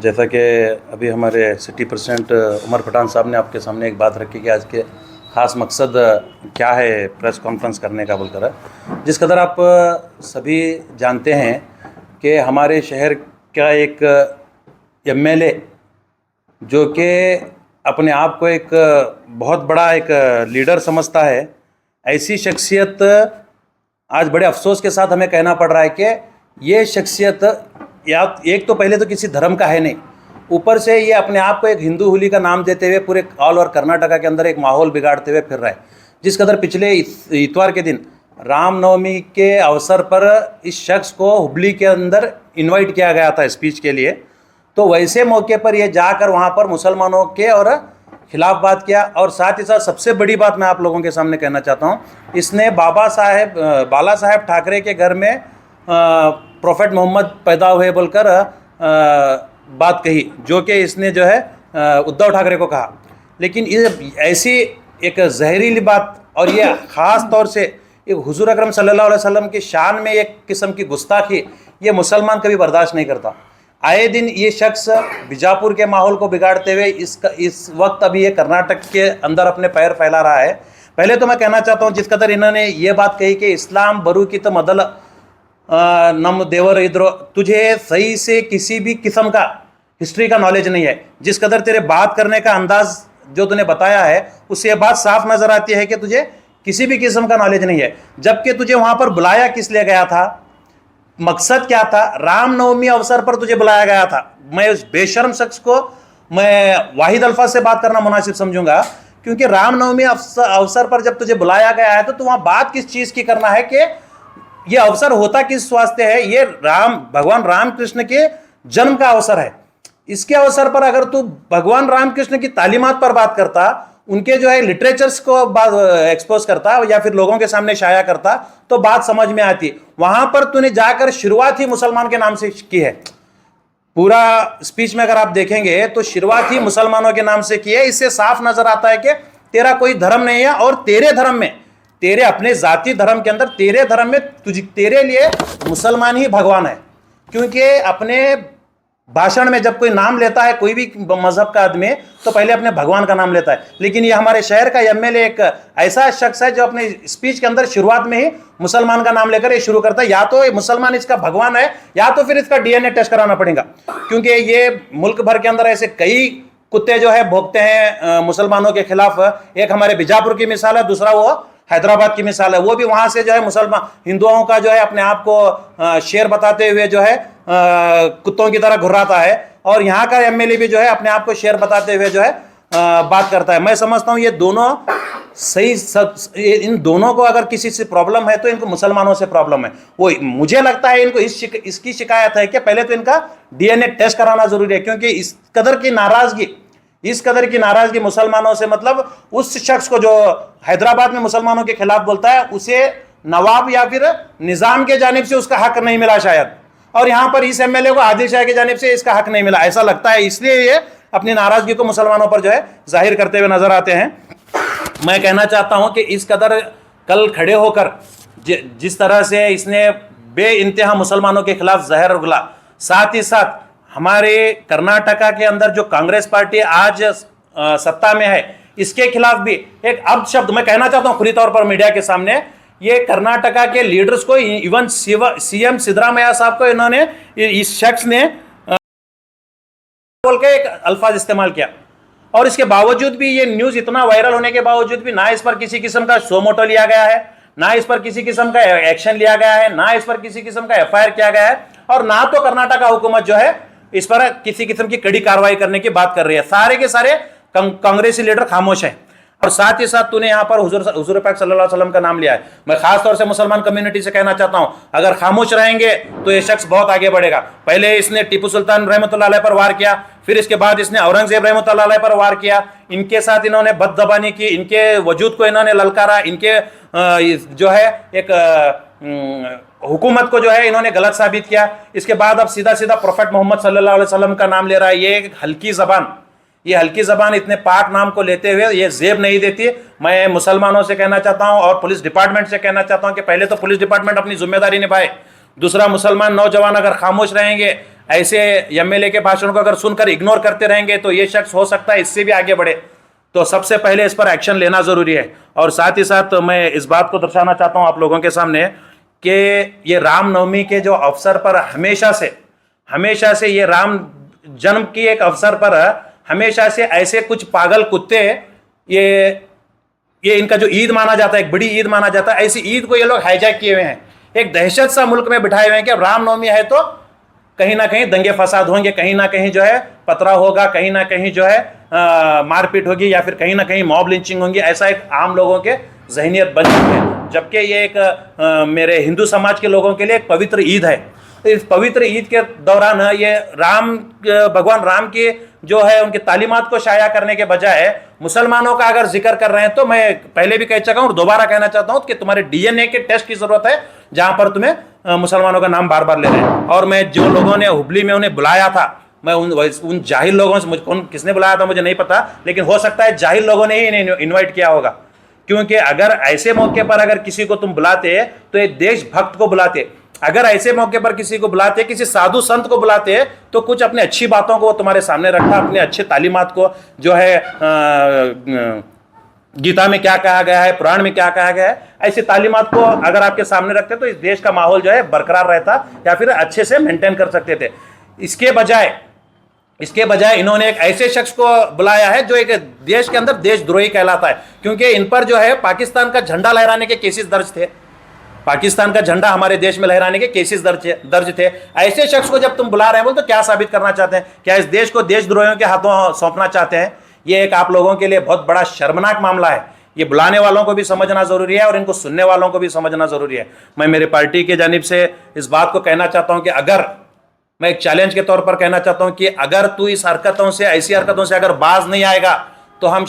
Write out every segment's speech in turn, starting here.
जैसा कि अभी हमारे सिटी प्रेसिडेंट उमर पठान साहब ने आपके सामने एक बात रखी कि आज के ख़ास मकसद क्या है प्रेस कॉन्फ्रेंस करने का बोलकर, जिस कदर आप सभी जानते हैं कि हमारे शहर का एक एमएलए जो कि अपने आप को एक बहुत बड़ा एक लीडर समझता है, ऐसी शख्सियत आज बड़े अफसोस के साथ हमें कहना पड़ रहा है कि ये शख्सियत या एक तो पहले तो किसी धर्म का है नहीं, ऊपर से ये अपने आप को एक हिंदू हुली का नाम देते हुए पूरे ऑल ओवर कर्नाटका के अंदर एक माहौल बिगाड़ते हुए फिर रहा है। जिस कदर पिछले इतवार के दिन रामनवमी के अवसर पर इस शख्स को हुबली के अंदर इनवाइट किया गया था स्पीच के लिए, तो वैसे मौके पर ये जाकर वहाँ पर मुसलमानों के और खिलाफ बात किया। और साथ ही साथ सबसे बड़ी बात मैं आप लोगों के सामने कहना चाहता हूँ, इसने बाला साहेब ठाकरे के घर में प्रोफेट मोहम्मद पैदा हुए बोलकर बात कही, जो कि इसने जो है उद्धव ठाकरे को कहा। लेकिन ये ऐसी एक जहरीली बात और ये ख़ास तौर से एक हुजूर अकरम सल्लल्लाहु अलैहि वसल्लम की शान में एक किस्म की गुस्ताखी ये मुसलमान कभी बर्दाश्त नहीं करता। आए दिन ये शख्स बीजापुर के माहौल को बिगाड़ते हुए इस वक्त अभी ये कर्नाटक के अंदर अपने पैर फैला रहा है। पहले तो मैं कहना चाहता हूँ, जिस कदर इन्होंने ये बात कही कि इस्लाम बरू की तो मदल नम देवर इधरो, तुझे सही से किसी भी किस्म का हिस्ट्री का नॉलेज नहीं है। जिस कदर तेरे बात करने का अंदाज जो तूने बताया है उससे ये बात साफ नज़र आती है कि तुझे किसी भी किस्म का नॉलेज नहीं है। जबकि तुझे वहाँ पर बुलाया किस लिए गया था, मकसद क्या था? रामनवमी अवसर पर तुझे बुलाया गया था। मैं उस बेशर्म शख्स को मैं वाहिद अल्फाज से बात करना मुनासिब समझूंगा, क्योंकि रामनवमी अवसर पर जब तुझे बुलाया गया है तो वहाँ बात किस चीज़ की करना है कि ये अवसर होता किस वास्ते है? ये भगवान राम कृष्ण के जन्म का अवसर है। इसके अवसर पर अगर तू भगवान राम कृष्ण की तालीमात पर बात करता, उनके जो है लिटरेचर्स को एक्सपोज करता या फिर लोगों के सामने शाया करता तो बात समझ में आती। वहां पर तूने जाकर शुरुआत ही मुसलमान के नाम से की है। पूरा स्पीच में अगर आप देखेंगे तो शुरुआत ही मुसलमानों के नाम से की है। इससे साफ नजर आता है कि तेरा कोई धर्म नहीं है और तेरे धर्म में, तेरे अपने जाति धर्म के अंदर, तेरे धर्म में तेरे लिए मुसलमान ही भगवान है। क्योंकि अपने भाषण में जब कोई नाम लेता है कोई भी मजहब का आदमी तो पहले अपने भगवान का नाम लेता है। लेकिन ये हमारे शहर का एमएलए एक ऐसा शख्स है जो अपने स्पीच के अंदर शुरुआत में ही मुसलमान का नाम लेकर ये शुरू करता है। या तो मुसलमान इसका भगवान है या तो फिर इसका डीएनए टेस्ट कराना पड़ेगा, क्योंकि ये मुल्क भर के अंदर ऐसे कई कुत्ते जो है भोंकते हैं मुसलमानों के खिलाफ। एक हमारे बीजापुर की मिसाल है, दूसरा वो हैदराबाद की मिसाल है। वो भी वहां से जो है मुसलमान हिंदुओं का जो है अपने आप को शेर बताते हुए जो है कुत्तों की तरह घुर्राता है, और यहाँ का एमएलए भी जो है अपने आप को शेर बताते हुए जो है बात करता है। मैं समझता हूँ ये दोनों इन दोनों को अगर किसी से प्रॉब्लम है तो इनको मुसलमानों से प्रॉब्लम है। वो मुझे लगता है इनको इसकी शिकायत है कि पहले तो इनका डीएनए टेस्ट कराना जरूरी है, क्योंकि इस कदर की नाराजगी मुसलमानों से, मतलब उस शख्स को जो हैदराबाद में मुसलमानों के खिलाफ बोलता है उसे नवाब या फिर निजाम के जानिब से उसका हक नहीं मिला शायद, और यहाँ पर इस एमएलए को आदिल शाह की जानिब से इसका हक नहीं मिला, ऐसा लगता है। इसलिए ये अपनी नाराजगी को मुसलमानों पर जो है जाहिर करते हुए नजर आते हैं। मैं कहना चाहता हूँ कि इस कदर कल खड़े होकर जिस तरह से इसने बे इंतहा मुसलमानों के खिलाफ जहर उगला, साथ ही साथ हमारे कर्नाटका के अंदर जो कांग्रेस पार्टी आज सत्ता में है इसके खिलाफ भी एक अपशब्द मैं कहना चाहता हूं खुली तौर पर मीडिया के सामने। ये कर्नाटका के लीडर्स को, इवन सीएम सिद्धरामैया साहब को इन्होंने, इस शख्स ने बोल के एक अल्फाज इस्तेमाल किया, और इसके बावजूद भी ये न्यूज इतना वायरल होने के बावजूद भी ना इस पर किसी किस्म का सो मोटो लिया गया है, ना इस पर किसी किस्म का एक्शन लिया गया है, ना इस पर किसी किस्म का एफआईआर किया गया है, और ना तो कर्नाटका हुकूमत जो है इस पर किसी किस्म की कड़ी कार्रवाई करने की बात कर रही है। सारे के सारे कांग्रेसी लीडर खामोश हैं। और साथ ही साथ तूने यहाँ पर हुजूर पाक सल्लल्लाहु अलैहि वसल्लम का नाम लिया है। मैं खास तौर से मुसलमान कम्युनिटी से कहना चाहता हूँ, अगर खामोश रहेंगे तो ये शख्स बहुत आगे बढ़ेगा। पहले इसने टीपू सुल्तान रहमतुल्लाह अलैह पर वार किया, फिर इसके बाद इसने औरंगजेब रहमतुल्लाह अलैह पर वार किया। इनके साथ इन्होंने बदजबानी की, इनके वजूद को इन्होंने ललकारा, इनके जो है एक हुकूमत को जो है इन्होंने गलत साबित किया। इसके बाद अब सीधा सीधा प्रोफेट मोहम्मद सल्लल्लाहु अलैहि वसल्लम का नाम ले रहा है। ये एक हल्की ज़बान इतने पाक नाम को लेते हुए ये जेब नहीं देती। मैं मुसलमानों से कहना चाहता हूँ और पुलिस डिपार्टमेंट से कहना चाहता हूँ कि पहले तो पुलिस डिपार्टमेंट अपनी जिम्मेदारी निभाए, दूसरा मुसलमान नौजवान अगर खामोश रहेंगे, ऐसे एमएलए के भाषण को अगर सुनकर इग्नोर करते रहेंगे तो ये शख्स हो सकता है इससे भी आगे बढ़े। तो सबसे पहले इस पर एक्शन लेना ज़रूरी है। और साथ ही साथ मैं इस बात को दर्शाना चाहता हूँ आप लोगों के सामने कि ये रामनवमी के जो अवसर पर हमेशा से ये राम जन्म की एक अवसर पर हमेशा से ऐसे कुछ पागल कुत्ते ये इनका जो ईद माना जाता है, एक बड़ी ईद माना जाता है, ऐसी ईद को ये लोग हाईजैक किए हुए हैं। एक दहशत सा मुल्क में बिठाए हुए हैं कि अब रामनवमी है तो कहीं ना कहीं दंगे फसाद होंगे, कहीं ना कहीं जो है पतरा होगा, कहीं ना कहीं जो है मारपीट होगी, या फिर कहीं ना कहीं मॉब लिंचिंग होंगी। ऐसा एक आम लोगों के जहनीत बन चुकी है, जबकि ये एक मेरे हिंदू समाज के लोगों के लिए एक पवित्र ईद है। इस पवित्र ईद के दौरान ये भगवान राम की जो है उनकी तालीमात को शाया करने के बजाय मुसलमानों का अगर जिक्र कर रहे हैं, तो मैं पहले भी कह चुका हूं और दोबारा कहना चाहता हूं कि तुम्हारे डीएनए के टेस्ट की जरूरत है, जहां पर तुम्हें मुसलमानों का नाम बार बार ले रहे हैं। और मैं जो लोगों ने हुबली में उन्हें बुलाया था, मैं उन जाहिल लोगों से, मुझे किसने बुलाया था मुझे नहीं पता, लेकिन हो सकता है जाहिल लोगों ने ही इन्हें इन्वाइट किया होगा। क्योंकि अगर ऐसे मौके पर अगर किसी को तुम बुलाते तो एक देशभक्त को बुलाते, अगर ऐसे मौके पर किसी को बुलाते, किसी साधु संत को बुलाते, तो कुछ अपने अच्छी बातों को तुम्हारे सामने रखा, अपने अच्छे तालीमात को जो है गीता में क्या कहा गया है, पुराण में क्या कहा गया है, ऐसी तालीमात को अगर आपके सामने रखते तो इस देश का माहौल जो है बरकरार रहता या फिर अच्छे से मेंटेन कर सकते थे। इसके बजाय इन्होंने एक ऐसे शख्स को बुलाया है जो एक देश के अंदर देशद्रोही कहलाता है, क्योंकि इन पर जो है पाकिस्तान का झंडा लहराने के केसेस दर्ज थे। पाकिस्तान का झंडा हमारे देश में लहराने के केसेस दर्ज थे। ऐसे शख्स को जब तुम बुला रहे हैं, बोल तो क्या साबित करना चाहते हैं? क्या इस देश को देशद्रोहियों के हाथों सौंपना चाहते हैं? ये एक आप लोगों के लिए बहुत बड़ा शर्मनाक मामला है। ये बुलाने वालों को भी समझना जरूरी है और इनको सुनने वालों को भी समझना जरूरी है। मैं मेरी पार्टी की जानिब से इस बात को कहना चाहता हूं कि अगर मैं एक चैलेंज के तौर पर कहना चाहता हूं कि अगर तू इस हरकतों से, ऐसी हरकतों से अगर बाज नहीं आएगा, तो हम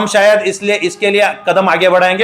शायद इसके लिए कदम आगे बढ़ाएंगे।